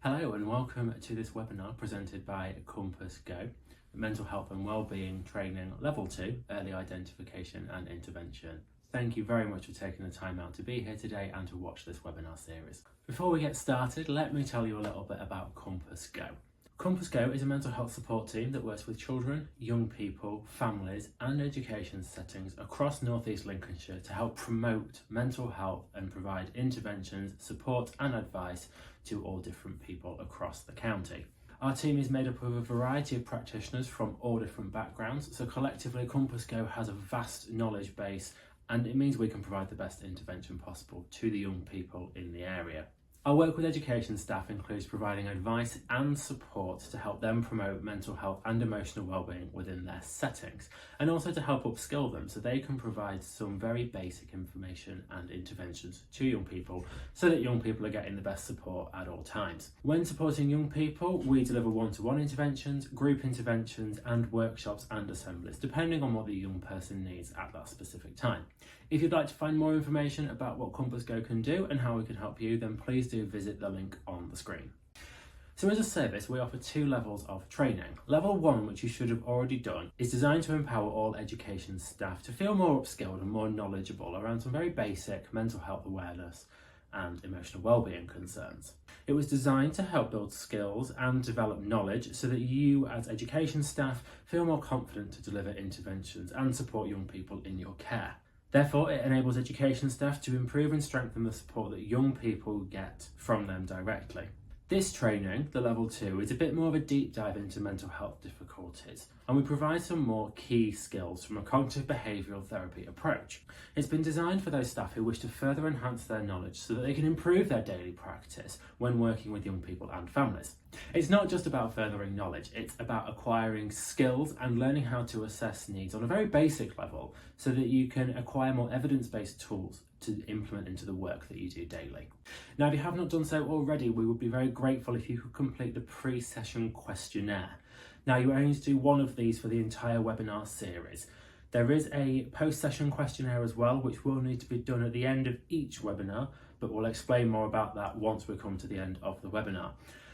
Hello and welcome to this webinar presented by Compass Go, Mental Health and Wellbeing Training Level 2, Early Identification and Intervention. Thank you very much for taking the time out to be here today and to watch this webinar series. Before we get started, let me tell you a little bit about Compass Go. Compass Go is a mental health support team that works with children, young people, families and education settings across North East Lincolnshire to help promote mental health and provide interventions, support and advice to all different people across the county. Our team is made up of a variety of practitioners from all different backgrounds, so collectively Compass Go has a vast knowledge base and it means we can provide the best intervention possible to the young people in the area. Our work with education staff includes providing advice and support to help them promote mental health and emotional wellbeing within their settings, and also to help upskill them so they can provide some very basic information and interventions to young people so that young people are getting the best support at all times. When supporting young people, we deliver one-to-one interventions, group interventions and workshops and assemblies, depending on what the young person needs at that specific time. If you'd like to find more information about what Compass Go can do and how we can help you, then please do visit the link on the screen. So as a service, we offer 2 levels of training. Level 1, which you should have already done, is designed to empower all education staff to feel more upskilled and more knowledgeable around some very basic mental health awareness and emotional wellbeing concerns. It was designed to help build skills and develop knowledge so that you as education staff feel more confident to deliver interventions and support young people in your care. Therefore, it enables education staff to improve and strengthen the support that young people get from them directly. This training, the level 2, is a bit more of a deep dive into mental health difficulties, and we provide some more key skills from a cognitive behavioural therapy approach. It's been designed for those staff who wish to further enhance their knowledge so that they can improve their daily practice when working with young people and families. It's not just about furthering knowledge, it's about acquiring skills and learning how to assess needs on a very basic level so that you can acquire more evidence-based tools to implement into the work that you do daily. Now, if you have not done so already, we would be very grateful if you could complete the pre-session questionnaire. Now, you only need to do one of these for the entire webinar series. There is a post-session questionnaire as well, which will need to be done at the end of each webinar, but we'll explain more about that once we come to the end of the webinar.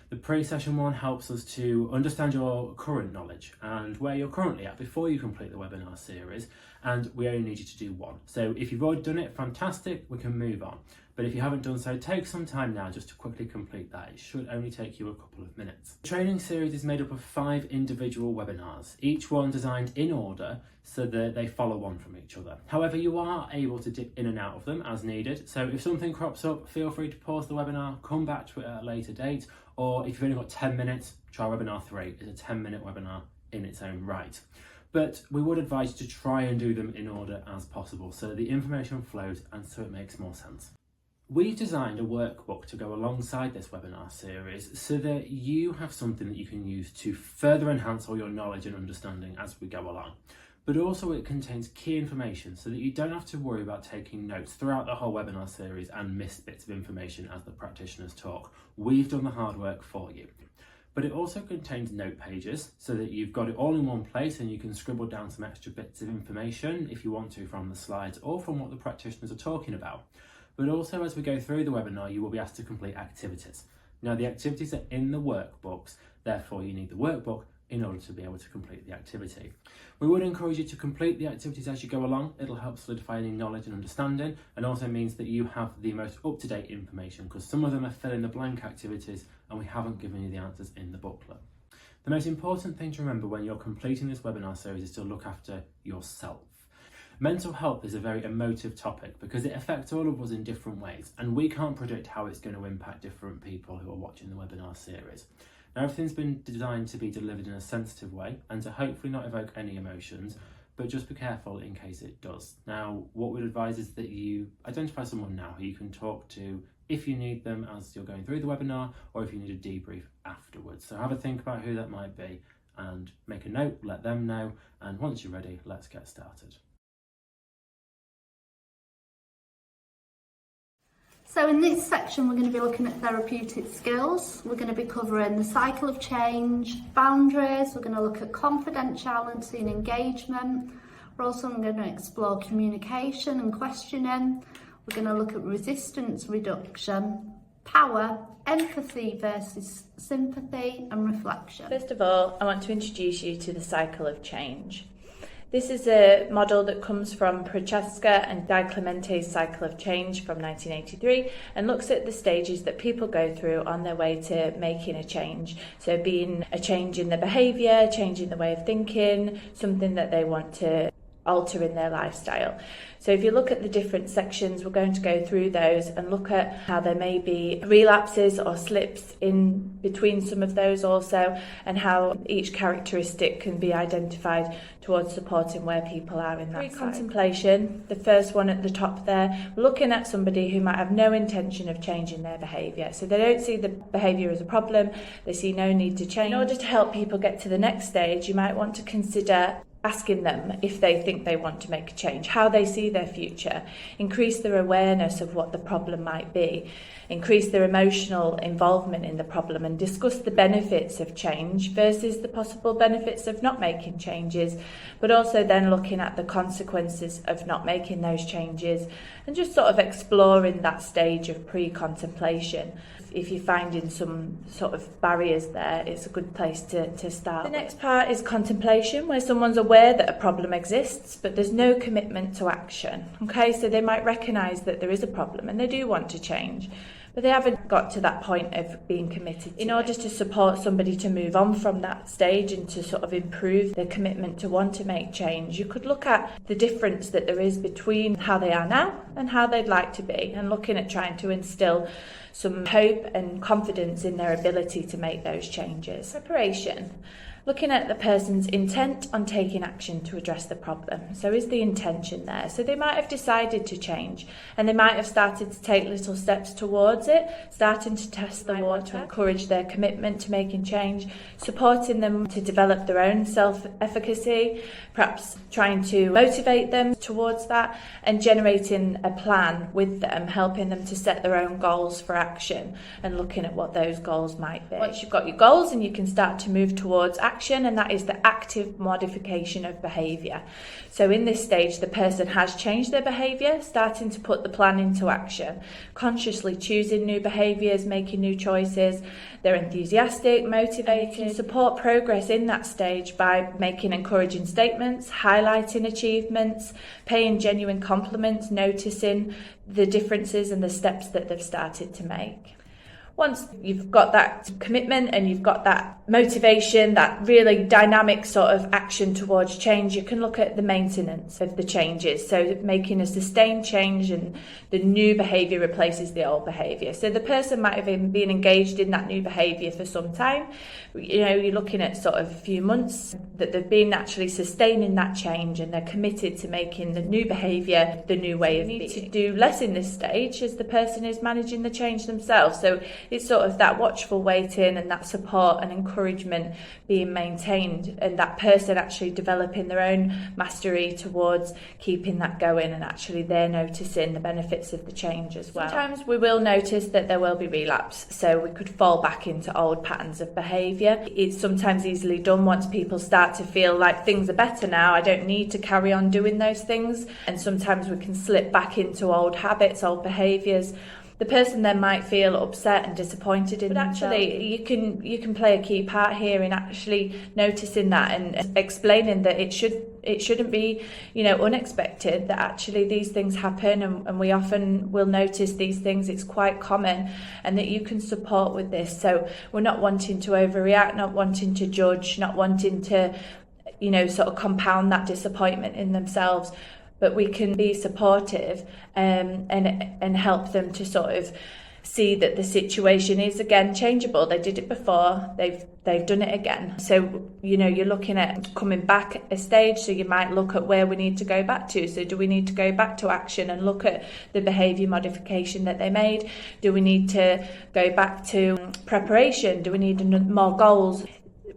The pre-session one helps us to understand your current knowledge and where you're currently at before you complete the webinar series, and we only need you to do one. So if you've already done it, fantastic, we can move on. But if you haven't done so, take some time now just to quickly complete that. It should only take you a couple of minutes. The training series is made up of 5 individual webinars, each one designed in order so that they follow on from each other. However, you are able to dip in and out of them as needed. So if something crops up, feel free to pause the webinar, come back to it at a later date, or if you've only got 10 minutes, try webinar 3. It's a 10-minute webinar in its own right. But we would advise you to try and do them in order as possible so the information flows and so it makes more sense. We've designed a workbook to go alongside this webinar series so that you have something that you can use to further enhance all your knowledge and understanding as we go along. But also it contains key information so that you don't have to worry about taking notes throughout the whole webinar series and miss bits of information as the practitioners talk. We've done the hard work for you. But it also contains note pages so that you've got it all in one place and you can scribble down some extra bits of information if you want to from the slides or from what the practitioners are talking about. But also as we go through the webinar, you will be asked to complete activities. Now the activities are in the workbooks, therefore you need the workbook in order to be able to complete the activity. We would encourage you to complete the activities as you go along. It'll help solidify any knowledge and understanding, and also means that you have the most up-to-date information because some of them are fill-in-the-blank activities and we haven't given you the answers in the booklet. The most important thing to remember when you're completing this webinar series is to look after yourself. Mental health is a very emotive topic because it affects all of us in different ways, and we can't predict how it's going to impact different people who are watching the webinar series. Now, everything's been designed to be delivered in a sensitive way and to hopefully not evoke any emotions, but just be careful in case it does. Now, what we'd advise is that you identify someone now who you can talk to if you need them as you're going through the webinar or if you need a debrief afterwards. So have a think about who that might be and make a note, let them know, and once you're ready, let's get started. So in this section we're going to be looking at therapeutic skills. We're going to be covering the cycle of change, boundaries, we're going to look at confidentiality and engagement. We're also going to explore communication and questioning. We're going to look at resistance reduction, Power, empathy versus sympathy, and reflection. First of all, I want to introduce you to the cycle of change. This is a model that comes from Prochaska and Di Clemente's cycle of change from 1983 and looks at the stages that people go through on their way to making a change. So being a change in their behaviour, changing the way of thinking, something that they want to alter in their lifestyle. So if you look at the different sections, we're going to go through those and look at how there may be relapses or slips in between some of those also, and how each characteristic can be identified towards supporting where people are in that Pre-contemplation, the first one at the top there, we're looking at somebody who might have no intention of changing their behaviour. So they don't see the behaviour as a problem, they see no need to change. In order to help people get to the next stage, you might want to consider asking them if they think they want to make a change, how they see their future, increase their awareness of what the problem might be, increase their emotional involvement in the problem, and discuss the benefits of change versus the possible benefits of not making changes, but also then looking at the consequences of not making those changes and just sort of exploring that stage of pre-contemplation. If you're finding some sort of barriers there, it's a good place to start. The next part is contemplation, where someone's aware that a problem exists, but there's no commitment to action. Okay, so they might recognise that there is a problem and they do want to change, but they haven't got to that point of being committed. In order to support somebody to move on from that stage and to sort of improve their commitment to want to make change, you could look at the difference that there is between how they are now and how they'd like to be, and looking at trying to instill some hope and confidence in their ability to make those changes. Preparation. Looking at the person's intent on taking action to address the problem. So is the intention there? So they might have decided to change and they might have started to take little steps towards it, starting to test the water, to encourage their commitment to making change, supporting them to develop their own self-efficacy, perhaps trying to motivate them towards that, and generating a plan with them, helping them to set their own goals for action and looking at what those goals might be. Once you've got your goals, and you can start to move towards action, and that is the active modification of behaviour. So in this stage, the person has changed their behaviour, starting to put the plan into action, consciously choosing new behaviours, making new choices. They're enthusiastic, motivated. You can support progress in that stage by making encouraging statements, highlighting achievements, paying genuine compliments, noticing the differences and the steps that they've started to make. Once you've got that commitment and you've got that motivation, that really dynamic sort of action towards change, you can look at the maintenance of the changes. So making a sustained change and the new behaviour replaces the old behaviour. So the person might have been engaged in that new behaviour for some time. You're looking at sort of a few months that they've been actually sustaining that change and they're committed to making the new behaviour the new way of being. You need to do less in this stage as the person is managing the change themselves. So it's sort of that watchful waiting and that support and encouragement being maintained, and that person actually developing their own mastery towards keeping that going, and actually they're noticing the benefits of the change as well. Sometimes we will notice that there will be relapse, so we could fall back into old patterns of behaviour. It's sometimes easily done once people start to feel like things are better now, I don't need to carry on doing those things, and sometimes we can slip back into old habits, old behaviours. The person then might feel upset and disappointed in themselves. Actually, you can play a key part here in actually noticing that and explaining that it shouldn't be, unexpected, that actually these things happen and we often will notice these things. It's quite common, and that you can support with this. So we're not wanting to overreact, not wanting to judge, not wanting to, sort of compound that disappointment in themselves. But we can be supportive and help them to sort of see that the situation is again changeable. They did it before, they've done it again. So, you're looking at coming back a stage, so you might look at where we need to go back to. So do we need to go back to action and look at the behaviour modification that they made? Do we need to go back to preparation? Do we need more goals?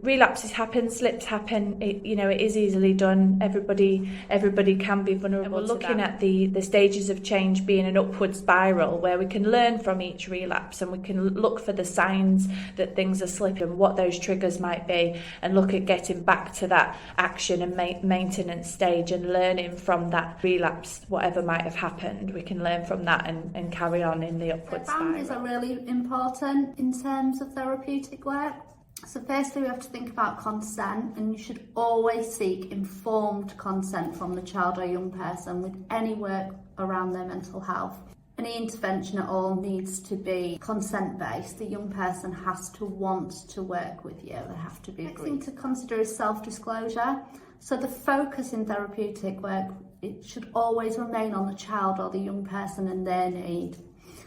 relapses happen, slips happen. It is easily done. Everybody can be vulnerable. And we're looking at the stages of change being an upward spiral where we can learn from each relapse and we can look for the signs that things are slipping and what those triggers might be, and look at getting back to that action and maintenance stage and learning from that relapse, whatever might have happened. We can learn from that and carry on in the upward spiral. Boundaries are really important in terms of therapeutic work. So firstly, we have to think about consent, and you should always seek informed consent from the child or young person with any work around their mental health. Any intervention at all needs to be consent-based. The young person has to want to work with you. They have to be agreed. Next thing to consider is self-disclosure. So the focus in therapeutic work, it should always remain on the child or the young person and their need.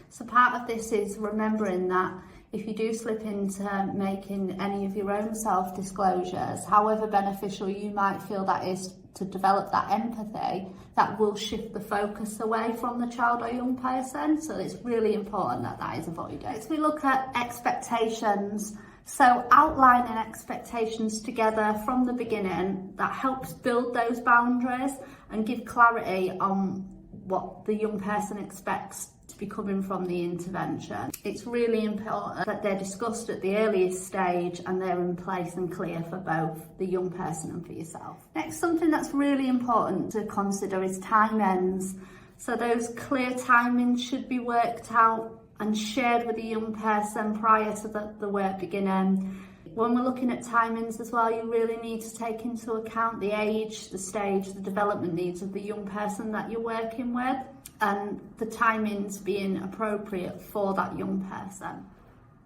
So part of this is remembering that if you do slip into making any of your own self-disclosures, however beneficial you might feel that is to develop that empathy, that will shift the focus away from the child or young person. So it's really important that that is avoided. Next, we look at expectations. So outlining expectations together from the beginning, that helps build those boundaries and give clarity on what the young person expects to be coming from the intervention. It's really important that they're discussed at the earliest stage and they're in place and clear for both the young person and for yourself. Next, something that's really important to consider is time ends. So those clear timings should be worked out and shared with the young person prior to the work beginning. When we're looking at timings as well, you really need to take into account the age, the stage, the development needs of the young person that you're working with, and the timings being appropriate for that young person.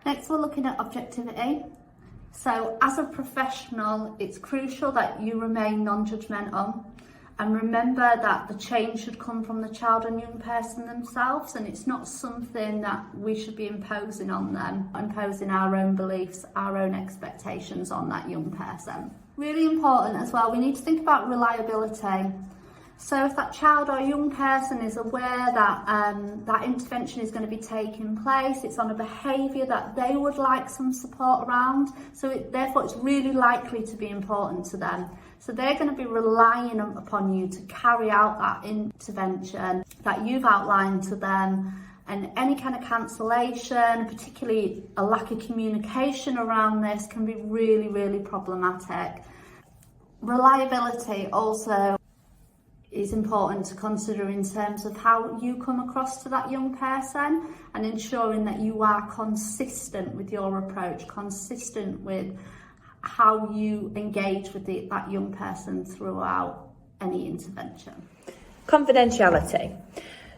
Next, we're looking at objectivity. So as a professional, it's crucial that you remain non-judgmental, and remember that the change should come from the child and young person themselves, and it's not something that we should be imposing on them, imposing our own beliefs, our own expectations on that young person. Really important as well, we need to think about reliability. So if that child or young person is aware that that intervention is going to be taking place, it's on a behaviour that they would like some support around, so therefore it's really likely to be important to them. So they're going to be relying upon you to carry out that intervention that you've outlined to them, and any kind of cancellation, particularly a lack of communication around this, can be really, really problematic. Reliability also is important to consider in terms of how you come across to that young person, and ensuring that you are consistent with your approach, consistent with how you engage with that young person throughout any intervention. Confidentiality.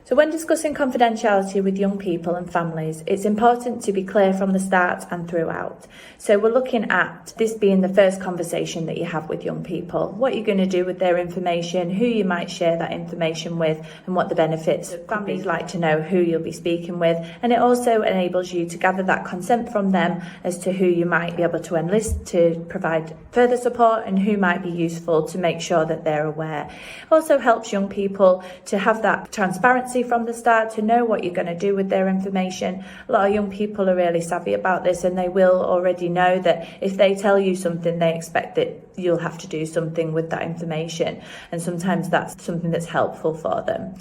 So when discussing confidentiality with young people and families, it's important to be clear from the start and throughout. So we're looking at this being the first conversation that you have with young people, what you're going to do with their information, who you might share that information with, and what the benefits. Families like to know who you'll be speaking with, and it also enables you to gather that consent from them as to who you might be able to enlist to provide further support and who might be useful to make sure that they're aware. It also helps young people to have that transparency from the start, to know what you're going to do with their information. A lot of young people are really savvy about this, and they will already know that if they tell you something, they expect that you'll have to do something with that information, and sometimes that's something that's helpful for them.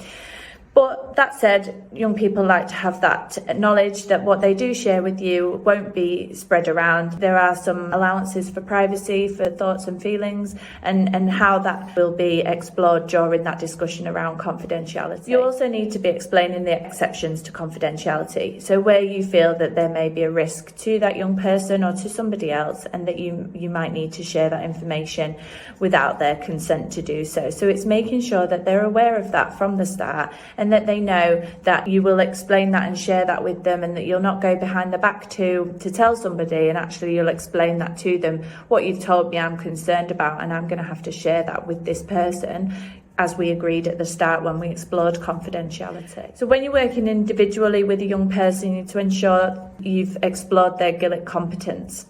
But that said, young people like to have that knowledge that what they do share with you won't be spread around. There are some allowances for privacy, for thoughts and feelings, and how that will be explored during that discussion around confidentiality. You also need to be explaining the exceptions to confidentiality. So where you feel that there may be a risk to that young person or to somebody else, and that you might need to share that information without their consent to do so. So it's making sure that they're aware of that from the start, and that they know that you will explain that and share that with them, and that you'll not go behind the back to tell somebody, and actually you'll explain that to them. What you've told me I'm concerned about, and I'm going to have to share that with this person, as we agreed at the start when we explored confidentiality. So when you're working individually with a young person, you need to ensure you've explored their Gillick competence.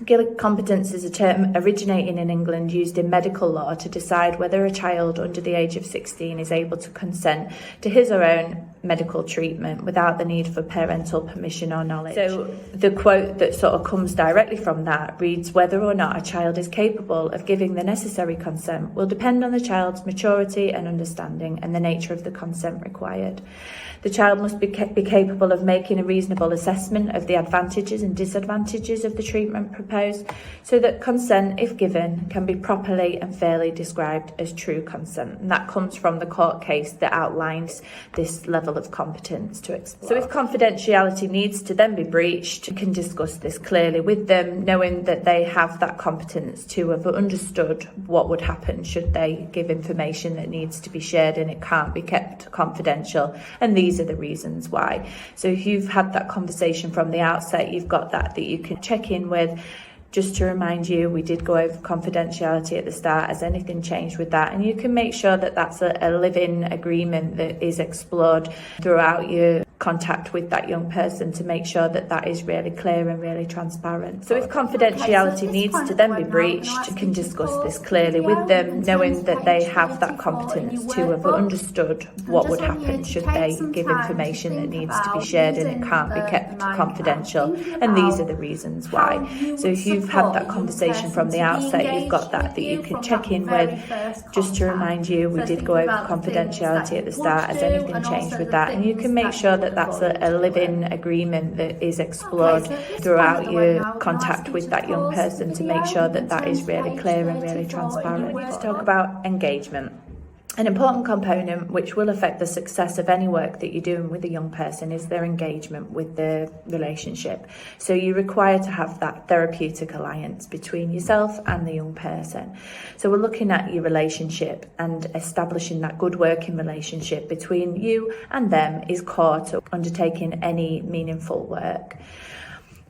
Gillick competence is a term originating in England, used in medical law to decide whether a child under the age of 16 is able to consent to his or her own medical treatment without the need for parental permission or knowledge. So the quote that sort of comes directly from that reads, "Whether or not a child is capable of giving the necessary consent will depend on the child's maturity and understanding and the nature of the consent required. The child must be capable of making a reasonable assessment of the advantages and disadvantages of the treatment proposed, so that consent, if given, can be properly and fairly described as true consent." And that comes from the court case that outlines this level of competence to explore. So if confidentiality needs to then be breached, you can discuss this clearly with them, knowing that they have that competence to have understood what would happen should they give information that needs to be shared and it can't be kept confidential. And these are the reasons why. So if you've had that conversation from the outset, you've got that you can check in with. Just to remind you, we did go over confidentiality at the start. Has anything changed with that? And you can make sure that that's a living agreement that is explored throughout your contact with that young person to make sure that that is really clear and really transparent. So if confidentiality needs to then be breached, you can discuss this clearly with them, knowing that they have that competence to have understood what would happen should they give information that needs to be shared and it can't be kept confidential. And these are the reasons why. So if you've had that conversation from the outset, you've got that you can check in with. Just to remind you, we did go over confidentiality at the start. Has anything changed with that? And you can make sure that that's a living agreement that is explored throughout your contact with that young person to make sure that that is really clear and really transparent. Let's talk about engagement. An important component which will affect the success of any work that you're doing with a young person is their engagement with the relationship. So you require to have that therapeutic alliance between yourself and the young person. So we're looking at your relationship, and establishing that good working relationship between you and them is core to undertaking any meaningful work.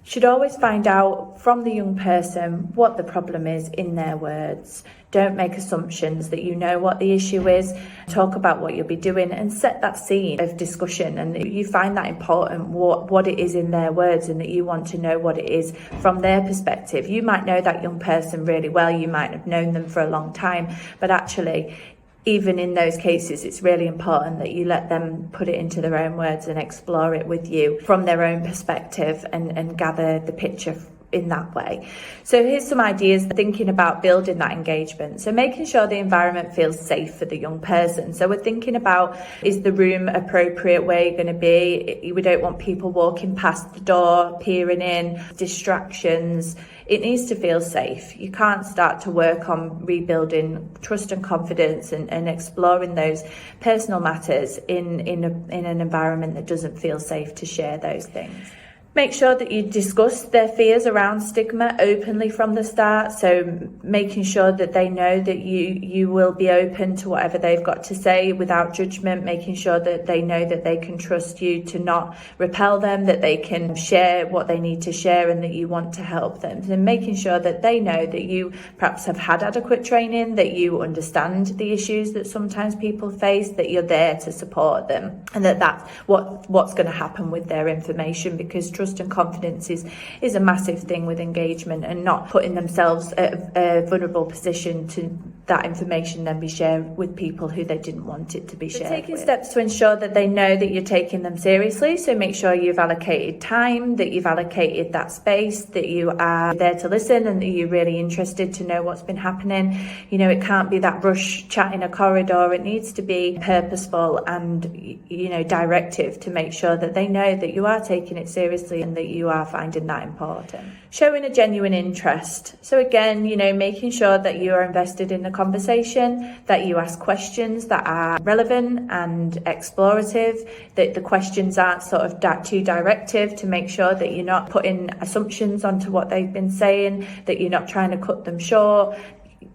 Should always find out from the young person what the problem is in their words. Don't make assumptions that you know what the issue is. Talk about what you'll be doing and set that scene of discussion. And you find that important, what it is in their words, and that you want to know what it is from their perspective. You might know that young person really well. You might have known them for a long time, but actually, even in those cases, it's really important that you let them put it into their own words and explore it with you from their own perspective and gather the picture in that way. So here's some ideas thinking about building that engagement. So making sure the environment feels safe for the young person. So we're thinking about, is the room appropriate where you're going to be? We don't want people walking past the door, peering in, distractions. It needs to feel safe. You can't start to work on rebuilding trust and confidence and exploring those personal matters in an environment that doesn't feel safe to share those things. Make sure that you discuss their fears around stigma openly from the start. So making sure that they know that you will be open to whatever they've got to say without judgment, making sure that they know that they can trust you to not repel them, that they can share what they need to share and that you want to help them. And making sure that they know that you perhaps have had adequate training, that you understand the issues that sometimes people face, that you're there to support them, and that that's what's going to happen with their information, because trust and confidence is a massive thing with engagement, and not putting themselves at a vulnerable position to that information then be shared with people who they didn't want it to be shared with. Taking steps to ensure that they know that you're taking them seriously. So make sure you've allocated time, that you've allocated that space, that you are there to listen, and that you're really interested to know what's been happening. You know, it can't be that rush chat in a corridor. It needs to be purposeful and, you know, directive to make sure that they know that you are taking it seriously and that you are finding that important. Showing a genuine interest. So again, you know, making sure that you are invested in the conversation, that you ask questions that are relevant and explorative, that the questions aren't sort of too directive, to make sure that you're not putting assumptions onto what they've been saying, that you're not trying to cut them short.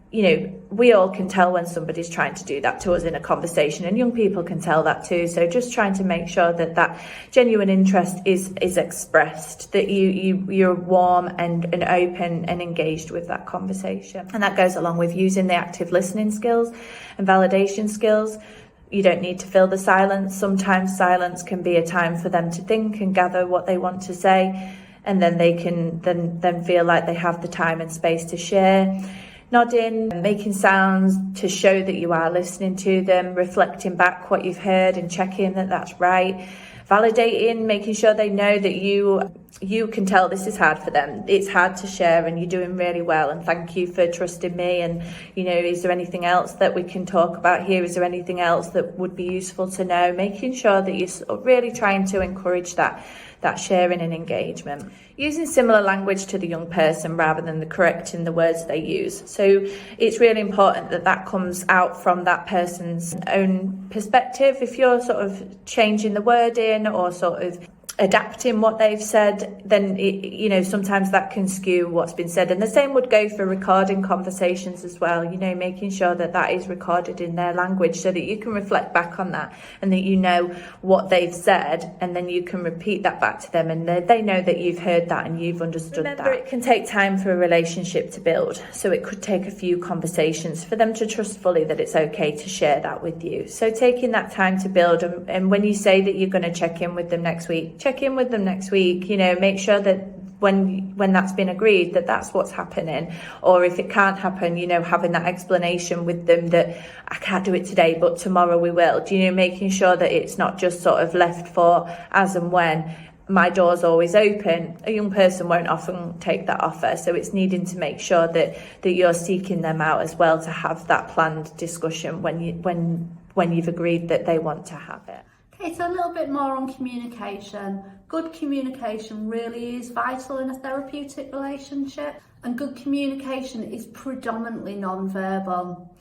You know, we all can tell when somebody's trying to do that to us in a conversation, and young people can tell that too. So just trying to make sure that that genuine interest is expressed, that you're warm and open and engaged with that conversation. And that goes along with using the active listening skills and validation skills. You don't need to fill the silence. Sometimes silence can be a time for them to think and gather what they want to say, and then they can then feel like they have the time and space to share. nodding, making sounds to show that you are listening to them, reflecting back what you've heard and checking that that's right, validating, making sure they know that you can tell this is hard for them. It's hard to share and you're doing really well, and thank you for trusting me. And, you know, is there anything else that we can talk about here? Is there anything else that would be useful to know? Making sure that you're really trying to encourage that sharing and engagement. Using similar language to the young person rather than correcting the words they use. So it's really important that comes out from that person's own perspective. If you're sort of changing the wording or sort of adapting what they've said, then sometimes that can skew what's been said. And the same would go for recording conversations as well, making sure that is recorded in their language so that you can reflect back on that and that you know what they've said, and then you can repeat that back to them and they know that you've heard that and you've understood. Remember, it can take time for a relationship to build, so it could take a few conversations for them to trust fully that it's okay to share that with you. So taking that time to build, and when you say that you're going to check in with them next week, check in with them next week, make sure that when that's been agreed that's what's happening. Or if it can't happen, having that explanation with them that I can't do it today but tomorrow we will, making sure that it's not just sort of left for as and when. My door's always open. A young person won't often take that offer, so it's needing to make sure that you're seeking them out as well to have that planned discussion when you've agreed that they want to have it. Okay, so a little bit more on communication. Good communication really is vital in a therapeutic relationship, and good communication is predominantly non-verbal.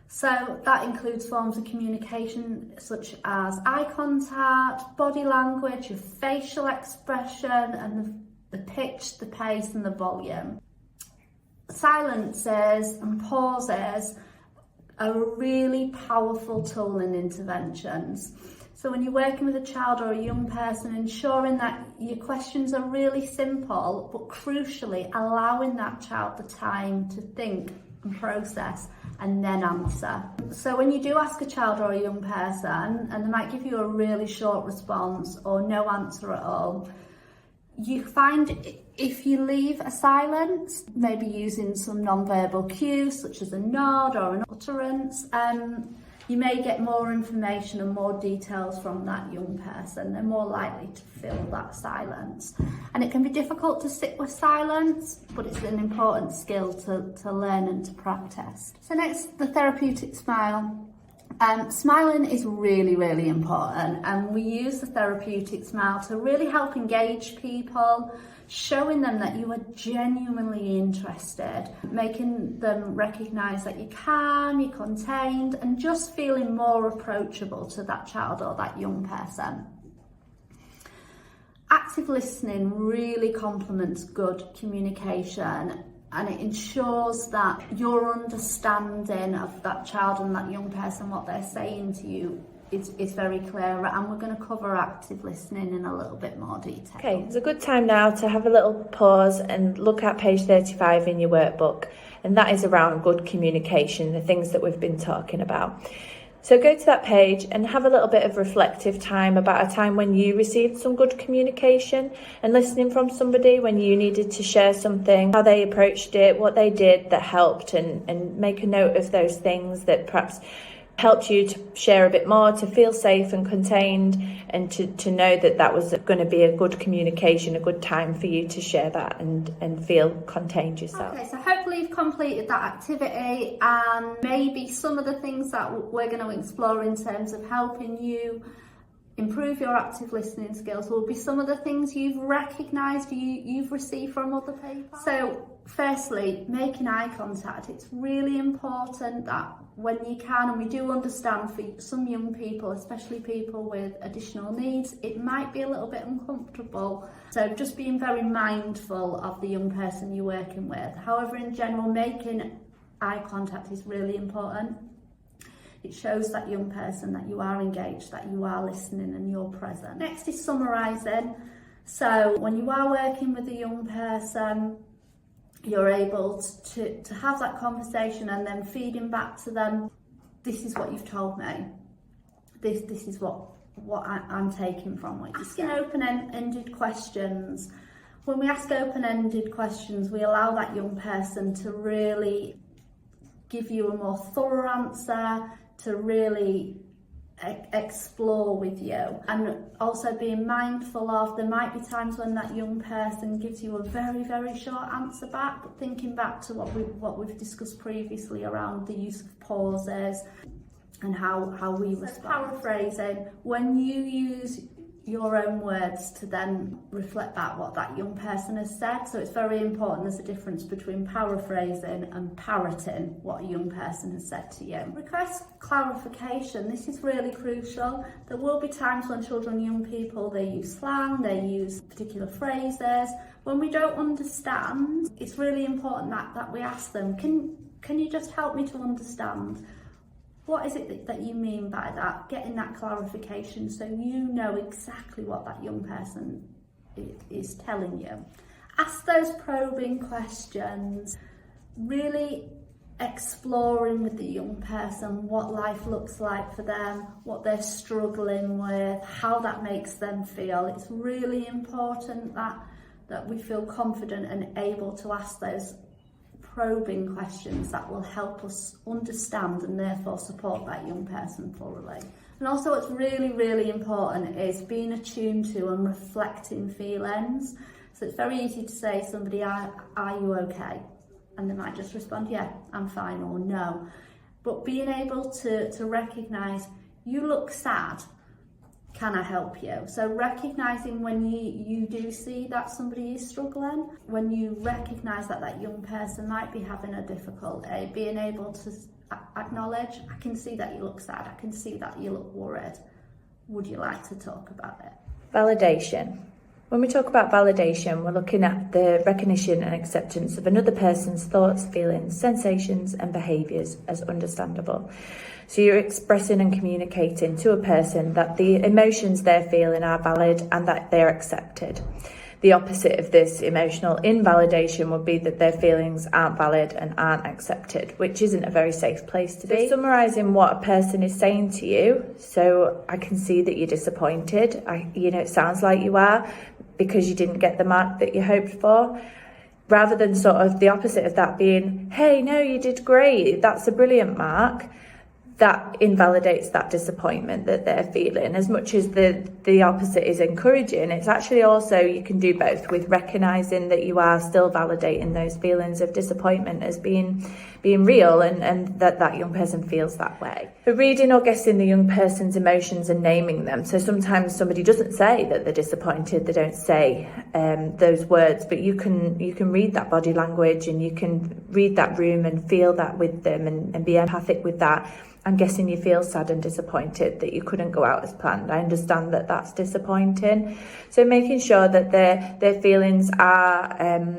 So that includes forms of communication such as eye contact, body language, your facial expression, and the pitch, the pace, and the volume. Silences and pauses are a really powerful tool in interventions. So when you're working with a child or a young person, ensuring that your questions are really simple, but crucially allowing that child the time to think and process and then answer. So when you do ask a child or a young person and they might give you a really short response or no answer at all, you find if you leave a silence, maybe using some non-verbal cues such as a nod or an utterance, you may get more information and more details from that young person. They're more likely to fill that silence. And it can be difficult to sit with silence, but it's an important skill to learn and to practice. So next, the therapeutic smile. Smiling is really, really important, and we use the therapeutic smile to really help engage people, showing them that you are genuinely interested, making them recognise that you're calm, you're contained, and just feeling more approachable to that child or that young person. Active listening really complements good communication, and it ensures that your understanding of that child and that young person, what they're saying to you, is very clear. And we're going to cover active listening in a little bit more detail. Okay, it's a good time now to have a little pause and look at page 35 in your workbook, and that is around good communication, the things that we've been talking about. So go to that page and have a little bit of reflective time about a time when you received some good communication and listening from somebody, when you needed to share something, how they approached it, what they did that helped, and make a note of those things that perhaps helped you to share a bit more, to feel safe and contained, and to know that was going to be a good communication, a good time for you to share that and feel contained yourself. Okay, so hopefully you've completed that activity, and maybe some of the things that we're going to explore in terms of helping you improve your active listening skills will be some of the things you've recognised you've received from other people. So firstly, making eye contact. It's really important that when you can, and we do understand for some young people, especially people with additional needs, it might be a little bit uncomfortable. So just being very mindful of the young person you're working with. However, in general, making eye contact is really important. It shows that young person that you are engaged, that you are listening and you're present. Next is summarising. So when you are working with a young person, you're able to have that conversation and then feeding back to them, this is what you've told me. This is what I'm taking from what you said. Asking open-ended questions. When we ask open-ended questions, we allow that young person to really give you a more thorough answer, to really explore with you. And also being mindful of, there might be times when that young person gives you a very, very short answer back, but thinking back to what we've discussed previously around the use of pauses and how we respond. Paraphrasing, when you use your own words to then reflect back what that young person has said. So it's very important, there's a difference between paraphrasing and parroting what a young person has said to you. Request clarification, this is really crucial. There will be times when children and young people, they use slang, they use particular phrases. When we don't understand, it's really important that we ask them, can you just help me to understand? What is it that you mean by that? Getting that clarification so you know exactly what that young person is telling you. Ask those probing questions, really exploring with the young person what life looks like for them, what they're struggling with, how that makes them feel. It's really important that we feel confident and able to ask those probing questions that will help us understand and therefore support that young person thoroughly. And also what's really, really important is being attuned to and reflecting feelings. So it's very easy to say to somebody, are you okay? And they might just respond, yeah, I'm fine, or no. But being able to recognise, you look sad, can I help you? So recognising when you do see that somebody is struggling, when you recognise that young person might be having a difficulty, being able to acknowledge, I can see that you look sad, I can see that you look worried. Would you like to talk about it? Validation. When we talk about validation, we're looking at the recognition and acceptance of another person's thoughts, feelings, sensations and behaviours as understandable. So you're expressing and communicating to a person that the emotions they're feeling are valid and that they're accepted. The opposite of this emotional invalidation would be that their feelings aren't valid and aren't accepted, which isn't a very safe place to be. So summarising what a person is saying to you, so I can see that you're disappointed. It sounds like you are because you didn't get the mark that you hoped for. Rather than sort of the opposite of that being, hey, no, you did great, that's a brilliant mark. That invalidates that disappointment that they're feeling. As much as the opposite is encouraging, it's actually also, you can do both with recognising that you are still validating those feelings of disappointment as being real and that young person feels that way. But reading or guessing the young person's emotions and naming them. So sometimes somebody doesn't say that they're disappointed, they don't say those words, but you can read that body language and you can read that room and feel that with them and be empathic with that. I'm guessing you feel sad and disappointed that you couldn't go out as planned. I understand that that's disappointing. So making sure that their feelings are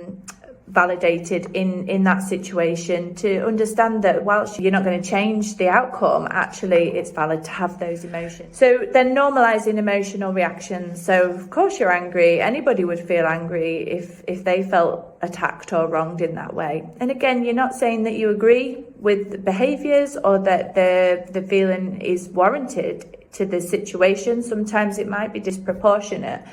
validated in that situation, to understand that whilst you're not going to change the outcome, actually it's valid to have those emotions. So then normalising emotional reactions. So of course you're angry. Anybody would feel angry if they felt attacked or wronged in that way. And again, you're not saying that you agree with the behaviours or that the feeling is warranted to the situation. Sometimes it might be disproportionate.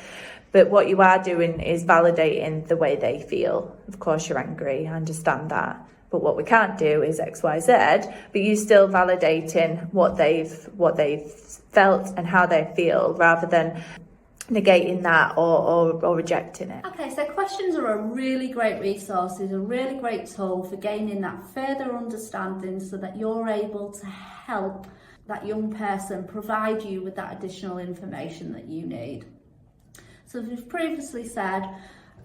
But what you are doing is validating the way they feel. Of course you're angry, I understand that. But what we can't do is X, Y, Z, but you're still validating what they've felt and how they feel, rather than negating that or rejecting it. Okay, so questions are a really great resource, is a really great tool for gaining that further understanding so that you're able to help that young person, provide you with that additional information that you need. So as we've previously said,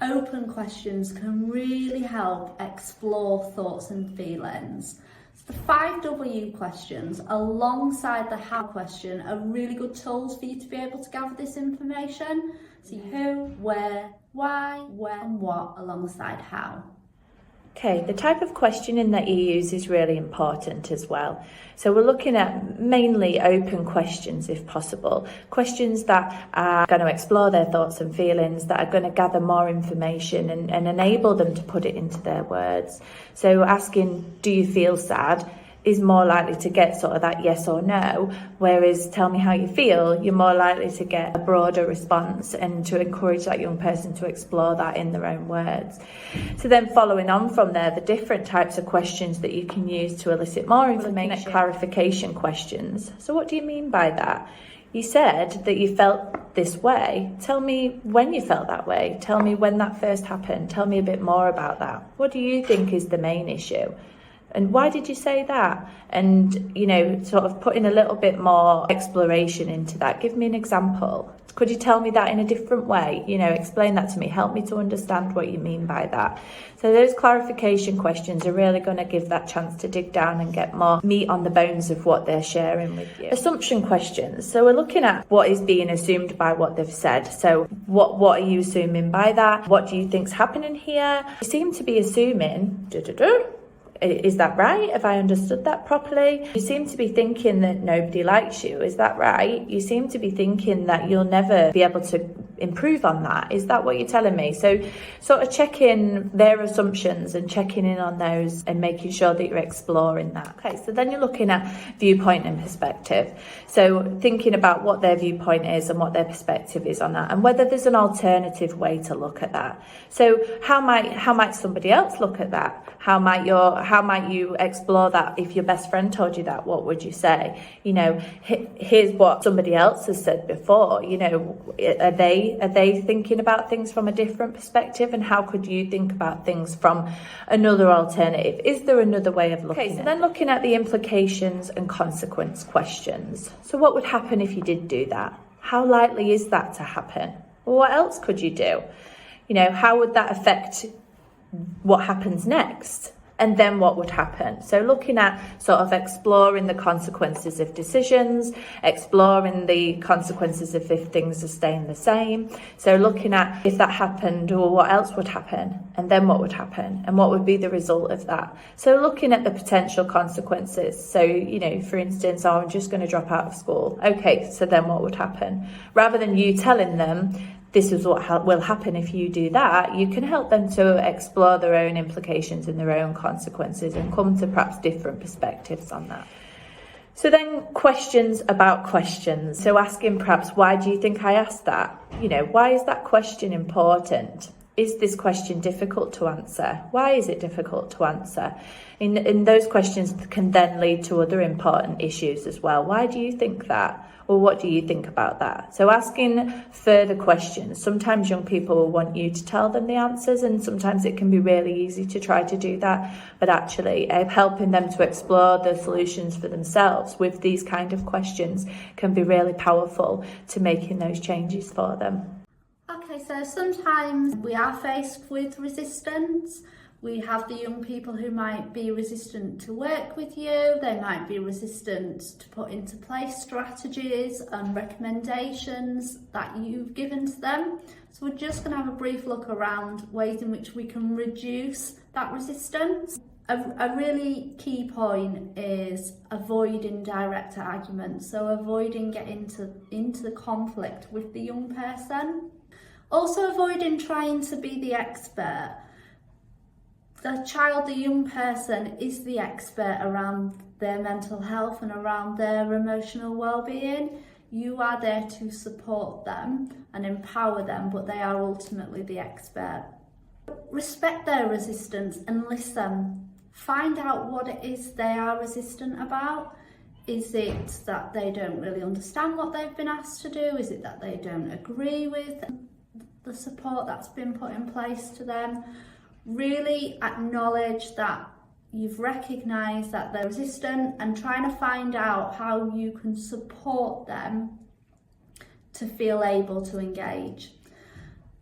open questions can really help explore thoughts and feelings. So the 5W questions alongside the how question are really good tools for you to be able to gather this information. So who, where, why, when, and what alongside how. Okay, the type of questioning that you use is really important as well. So we're looking at mainly open questions if possible. Questions that are going to explore their thoughts and feelings, that are going to gather more information and enable them to put it into their words. So asking, do you feel sad? is more likely to get sort of that yes or no, whereas tell me how you feel, you're more likely to get a broader response and to encourage that young person to explore that in their own words. So then following on from there, the different types of questions that you can use to elicit more information, clarification questions. So what do you mean by that? You said that you felt this way. Tell me when you felt that way. Tell me when that first happened. Tell me a bit more about that. What do you think is the main issue? And why did you say that? And, you know, sort of putting a little bit more exploration into that. Give me an example. Could you tell me that in a different way? You know, explain that to me. Help me to understand what you mean by that. So those clarification questions are really going to give that chance to dig down and get more meat on the bones of what they're sharing with you. Assumption questions. So we're looking at what is being assumed by what they've said. So what are you assuming by that? What do you think's happening here? You seem to be assuming... Is that right? Have I understood that properly? You seem to be thinking that nobody likes you. Is that right? You seem to be thinking that you'll never be able to improve on that. Is that what you're telling me? So sort of checking their assumptions and checking in on those and making sure that you're exploring that. Okay, so then you're looking at viewpoint and perspective. So thinking about what their viewpoint is and what their perspective is on that, and whether there's an alternative way to look at that. So how might somebody else look at that? How might you explore that? If your best friend told you that, what would you say? You know, here's what somebody else has said before. You know, are they thinking about things from a different perspective? And how could you think about things from another alternative? Is there another way of looking at it? Okay, so then looking at the implications and consequence questions. So what would happen if you did do that? How likely is that to happen? Well, what else could you do? You know, how would that affect what happens next? And then what would happen? So looking at sort of exploring the consequences of decisions, exploring the consequences of if things are staying the same. So looking at if that happened, or what else would happen, and then what would happen, and what would be the result of that. So looking at the potential consequences. So, you know, for instance, I'm just going to drop out of school. Okay, so then what would happen? Rather than you telling them, this is what will happen if you do that, you can help them to explore their own implications and their own consequences and come to perhaps different perspectives on that. So then questions about questions. So asking perhaps, why do you think I asked that? You know, why is that question important? Is this question difficult to answer? Why is it difficult to answer? And those questions can then lead to other important issues as well. Why do you think that? Or what do you think about that? So asking further questions. Sometimes young people will want you to tell them the answers, and sometimes it can be really easy to try to do that. But actually helping them to explore the solutions for themselves with these kind of questions can be really powerful to making those changes for them. Okay, so sometimes we are faced with resistance. We have the young people who might be resistant to work with you. They might be resistant to put into place strategies and recommendations that you've given to them. So we're just going to have a brief look around ways in which we can reduce that resistance. A really key point is avoiding direct arguments. So avoiding getting into conflict with the young person. Also avoiding trying to be the expert. The young person is the expert around their mental health and around their emotional well-being. You are there to support them and empower them, but they are ultimately the expert. Respect their resistance and listen. Find out what it is they are resistant about. Is it that they don't really understand what they've been asked to do? Is it that they don't agree with the support that's been put in place to them? Really acknowledge that you've recognised that they're resistant and trying to find out how you can support them to feel able to engage.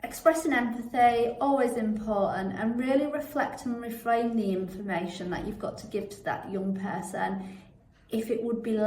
Expressing empathy, always important, and really reflect and reframe the information that you've got to give to that young person if it would be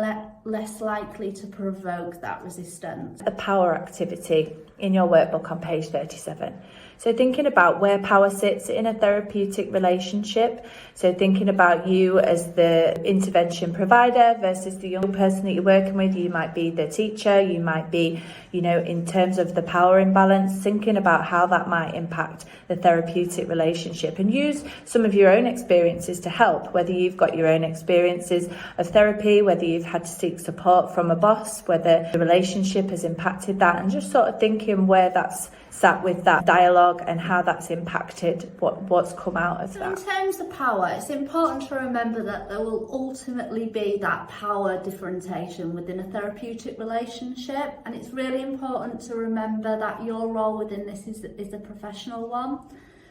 less likely to provoke that resistance. The power activity in your workbook on page 37. So thinking about where power sits in a therapeutic relationship. So thinking about you as the intervention provider versus the young person that you're working with. You might be the teacher, you might be, in terms of the power imbalance, thinking about how that might impact the therapeutic relationship, and use some of your own experiences to help, whether you've got your own experiences of therapy, whether you've had to seek support from a boss, whether the relationship has impacted that, and just sort of thinking where that's sat with that dialogue and how that's impacted what's come out of that. In terms of power, it's important to remember that there will ultimately be that power differentiation within a therapeutic relationship, and it's really important to remember that your role within this is a professional one.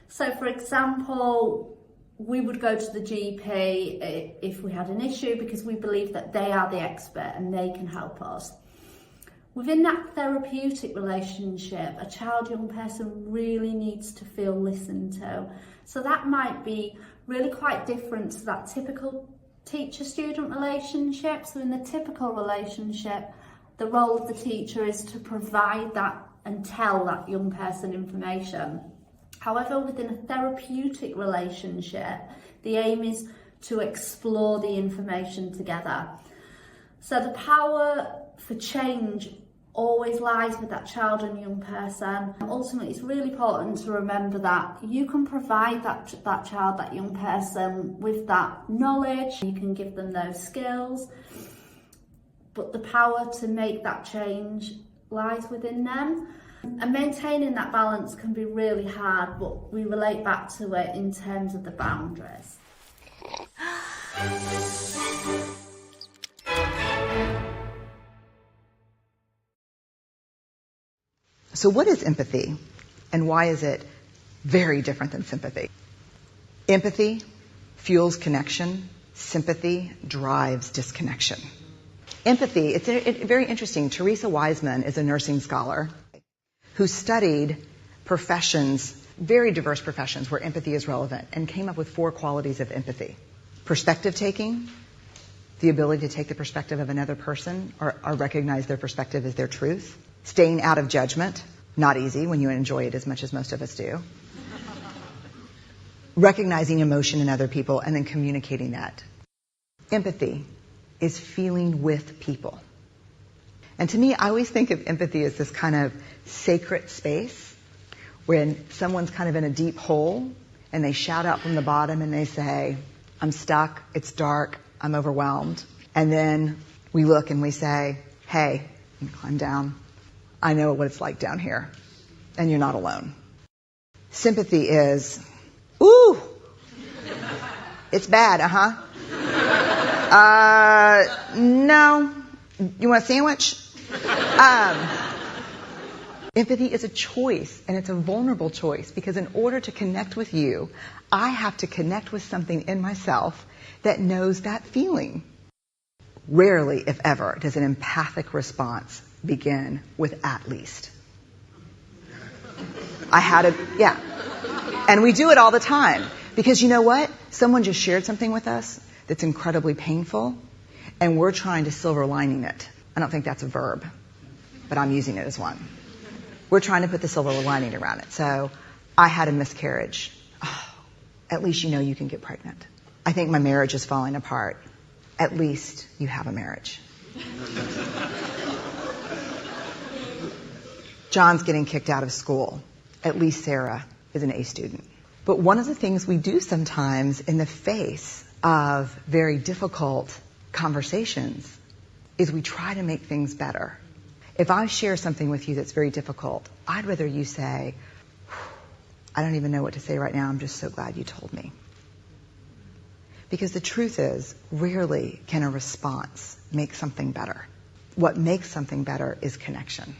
So for example, we would go to the GP if we had an issue because we believe that they are the expert and they can help us. Within that therapeutic relationship, a child, young person really needs to feel listened to. So that might be really quite different to that typical teacher-student relationship. So in the typical relationship, the role of the teacher is to provide that and tell that young person information. However, within a therapeutic relationship, the aim is to explore the information together. So the power for change always lies with that child and young person. Ultimately, it's really important to remember that you can provide that child, that young person with that knowledge, you can give them those skills, but the power to make that change lies within them. And maintaining that balance can be really hard, but we relate back to it in terms of the boundaries. So what is empathy, and why is it very different than sympathy? Empathy fuels connection. Sympathy drives disconnection. Empathy, it's very interesting. Teresa Wiseman is a nursing scholar who studied professions, very diverse professions where empathy is relevant, and came up with 4 qualities of empathy. Perspective taking, the ability to take the perspective of another person or recognize their perspective as their truth. Staying out of judgment, not easy when you enjoy it as much as most of us do. Recognizing emotion in other people and then communicating that. Empathy is feeling with people. And to me, I always think of empathy as this kind of sacred space when someone's kind of in a deep hole and they shout out from the bottom and they say, "I'm stuck, it's dark, I'm overwhelmed." And then we look and we say, "Hey, you can climb down. I know what it's like down here, and you're not alone." Sympathy is, "Ooh, it's bad, no, you want a sandwich?" Empathy is a choice, and it's a vulnerable choice, because in order to connect with you, I have to connect with something in myself that knows that feeling. Rarely, if ever, does an empathic response begin with "at least." Yeah. And we do it all the time. Because you know what? Someone just shared something with us that's incredibly painful, and we're trying to silver lining it. I don't think that's a verb, but I'm using it as one. We're trying to put the silver lining around it. So, I had a miscarriage. Oh, at least you know you can get pregnant. I think my marriage is falling apart. At least you have a marriage. John's getting kicked out of school. At least Sarah is an A student. But one of the things we do sometimes in the face of very difficult conversations is we try to make things better. If I share something with you that's very difficult, I'd rather you say, "I don't even know what to say right now. I'm just so glad you told me." Because the truth is, rarely can a response make something better. What makes something better is connection.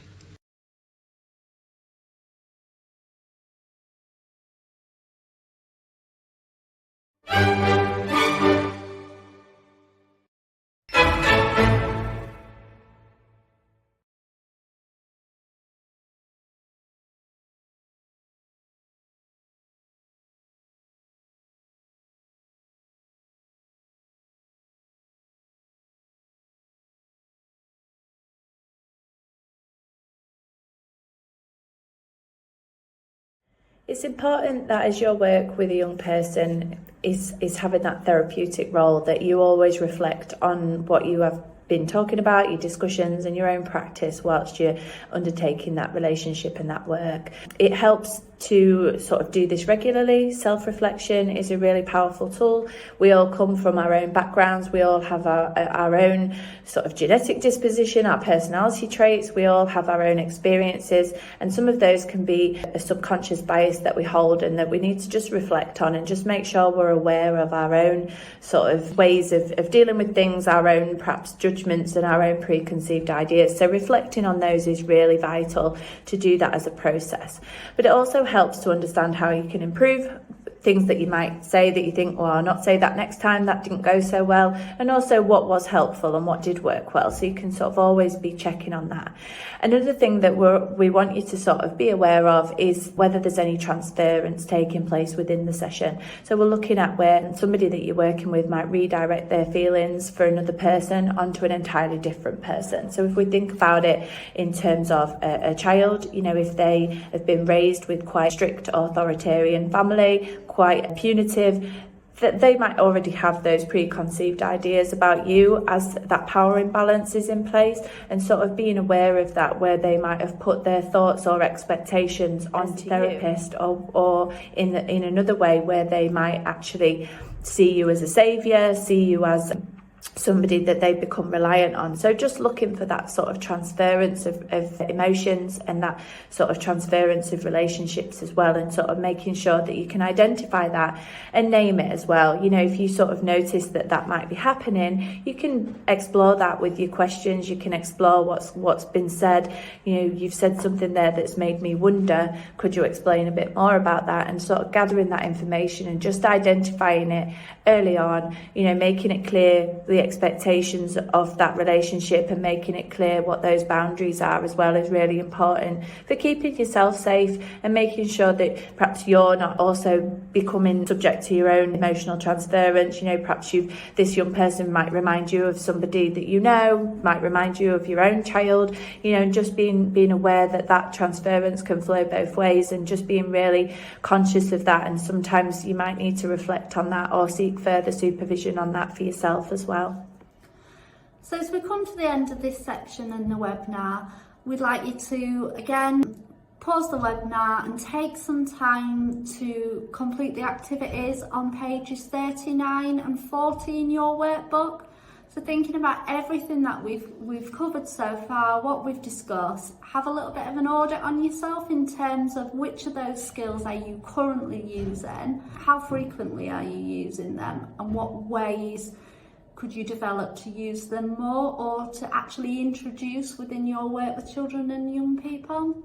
It's important that as your work with a young person is having that therapeutic role, that you always reflect on what you have been talking about, your discussions and your own practice whilst you're undertaking that relationship and that work. It helps to sort of do this regularly. Self-reflection is a really powerful tool. We all come from our own backgrounds. We all have our own sort of genetic disposition, our personality traits. We all have our own experiences, and some of those can be a subconscious bias that we hold and that we need to just reflect on and just make sure we're aware of our own sort of ways of dealing with things, our own perhaps judgments and our own preconceived ideas. So reflecting on those is really vital to do that as a process. But it also helps to understand how you can improve things that you might say that you think, well, I'll not say that next time, that didn't go so well, and also what was helpful and what did work well, so you can sort of always be checking on that. Another thing that we want you to sort of be aware of is whether there's any transference taking place within the session. So we're looking at where somebody that you're working with might redirect their feelings for another person onto an entirely different person. So if we think about it in terms of a child, you know, if they have been raised with quite strict authoritarian family, quite punitive, that they might already have those preconceived ideas about you as that power imbalance is in place, and sort of being aware of that, where they might have put their thoughts or expectations onto therapist or in another way where they might actually see you as a saviour, see you as somebody that they become reliant on. So just looking for that sort of transference of emotions and that sort of transference of relationships as well, and sort of making sure that you can identify that and name it as well. You know, if you sort of notice that might be happening, you can explore that with your questions. You can explore what's been said. You know, you've said something there that's made me wonder, could you explain a bit more about that? And sort of gathering that information and just identifying it early on, you know, making it clear the expectations of that relationship and making it clear what those boundaries are as well is really important for keeping yourself safe and making sure that perhaps you're not also becoming subject to your own emotional transference. You know, perhaps this young person might remind you of somebody that you know, might remind you of your own child, you know, and just being aware that transference can flow both ways, and just being really conscious of that. And sometimes you might need to reflect on that or seek further supervision on that for yourself as well. So as we come to the end of this section in the webinar, we'd like you to again pause the webinar and take some time to complete the activities on pages 39 and 40 in your workbook. So thinking about everything that we've covered so far, what we've discussed, have a little bit of an audit on yourself in terms of which of those skills are you currently using, how frequently are you using them, and what ways could you develop to use them more or to actually introduce within your work with children and young people.